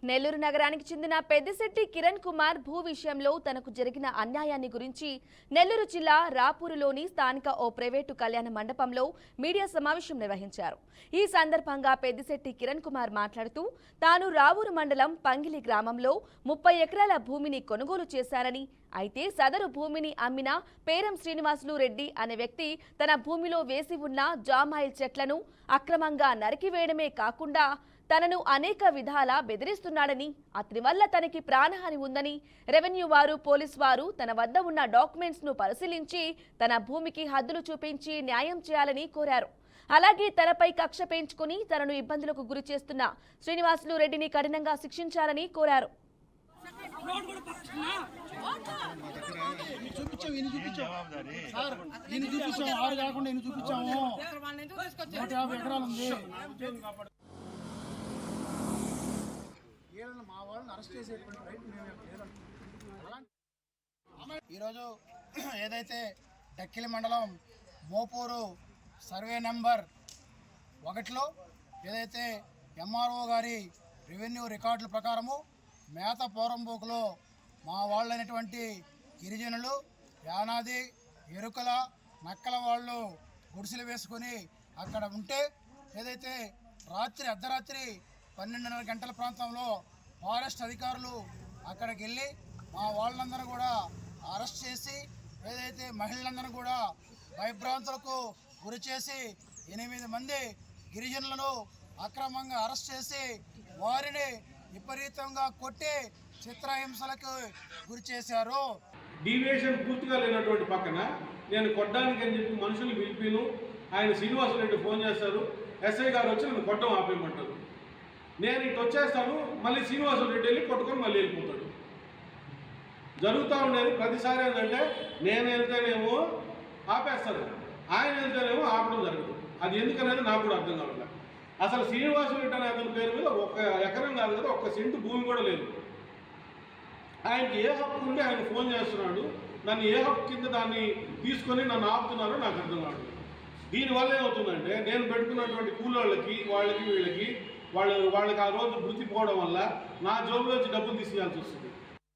నెల్లూరు నగరానికి చెందిన పెద్దిశెట్టి కిరణ్ కుమార్ భూ విషయంలో తనకు జరిగిన అన్యాయాన్ని గురించి నెల్లూరు జిల్లా రాపూరులోని స్థానిక ఓ ప్రైవేటు కళ్యాణ మండపంలో మీడియా సమావేశం నిర్వహించారు. ఈ సందర్భంగా పెద్దిశెట్టి కిరణ్ కుమార్ మాట్లాడుతూ తాను రావూరు మండలం పంగిలి గ్రామంలో 30 ఎకరాల భూమిని కొనుగోలు చేశారని, అయితే సదరు భూమిని అమ్మిన పేరం శ్రీనివాసులు రెడ్డి అనే వ్యక్తి తన భూమిలో వేసి ఉన్న జామాయిల్ చెట్లను అక్రమంగా నరికివేయడమే కాకుండా తనను అనేక విధాలా బెదిరిస్తున్నాడని, అతని వల్ల తనకి ప్రాణహాని ఉందని రెవెన్యూ వారు, పోలీసు వారు తన వద్ద ఉన్న డాక్యుమెంట్స్ ను పరిశీలించి తన భూమికి హద్దులు చూపించి న్యాయం చేయాలని కోరారు. అలాగే తనపై కక్ష పెంచుకుని తనను ఇబ్బందులకు గురి చేస్తున్న శ్రీనివాసులు రెడ్డిని కఠినంగా శిక్షించాలని కోరారు. ఈరోజు ఏదైతే డక్కిలి మండలం మోపూరు సర్వే నెంబర్ 1లో ఏదైతే ఎంఆర్ఓ గారి రెవెన్యూ రికార్డుల ప్రకారము మేత పోరంబోకులో మా వాళ్ళైనటువంటి గిరిజనులు, యానాది, ఎరుకల, నక్కల వాళ్ళు గుడిసెలు వేసుకొని అక్కడ ఉంటే ఏదైతే అర్ధరాత్రి 12:30 గంటల ప్రాంతంలో ఫారెస్ట్ అధికారులు అక్కడికి వెళ్ళి మా వాళ్ళందరూ కూడా అరెస్ట్ చేసి ఏదైతే మహిళలందరూ కూడా భయభ్రాంతులకు గురి చేసి 8 మంది గిరిజనులను అక్రమంగా అరెస్ట్ చేసి వారిని విపరీతంగా కొట్టి చిత్రహింసలకు గురి చేశారు. డీవియేషన్ పూర్తిగా లేనటువంటి పక్కన నేను కొట్టడానికి అని చెప్పి మనుషులు పిలిపిను. ఆయన శ్రీనివాసరెడ్డి ఫోన్ చేస్తారు, ఎస్ఐ గారు వచ్చి నన్ను కొట్టడం ఆపేయమంటారు. నేను ఇటు వచ్చేస్తాను, మళ్ళీ శ్రీనివాసరెడ్డి వెళ్ళి కొట్టుకొని మళ్ళీ వెళ్ళిపోతాడు. జరుగుతూ ఉండేది ప్రతిసారి ఏంటంటే నేను వెళ్తేనేమో ఆపేస్తాను, ఆయన వెళ్తేనేమో ఆపడం జరుగుతుంది. అది ఎందుకనేది నాకు కూడా అర్థం కావాలి. అసలు శ్రీనివాసరెడ్డి అనే అతని పేరు మీద 1 ఎకరం కాదు కదా, 1 సెంటు భూమి కూడా లేదు. ఆయనకి ఏ హక్కు ఉంటే ఆయన ఫోన్ చేస్తున్నాడు, నన్ను ఏ హక్కు కింద దాన్ని తీసుకొని నన్ను ఆపుతున్నారో నాకు అర్థం కాదు. దీనివల్ల ఏమవుతుందంటే నేను పెట్టుకున్నటువంటి కూలోళ్ళకి వీళ్ళకి ఆ రోజు వృత్తి పోవడం వల్ల నా జోబులోంచి డబ్బులు తీసేయాల్సి వస్తుంది.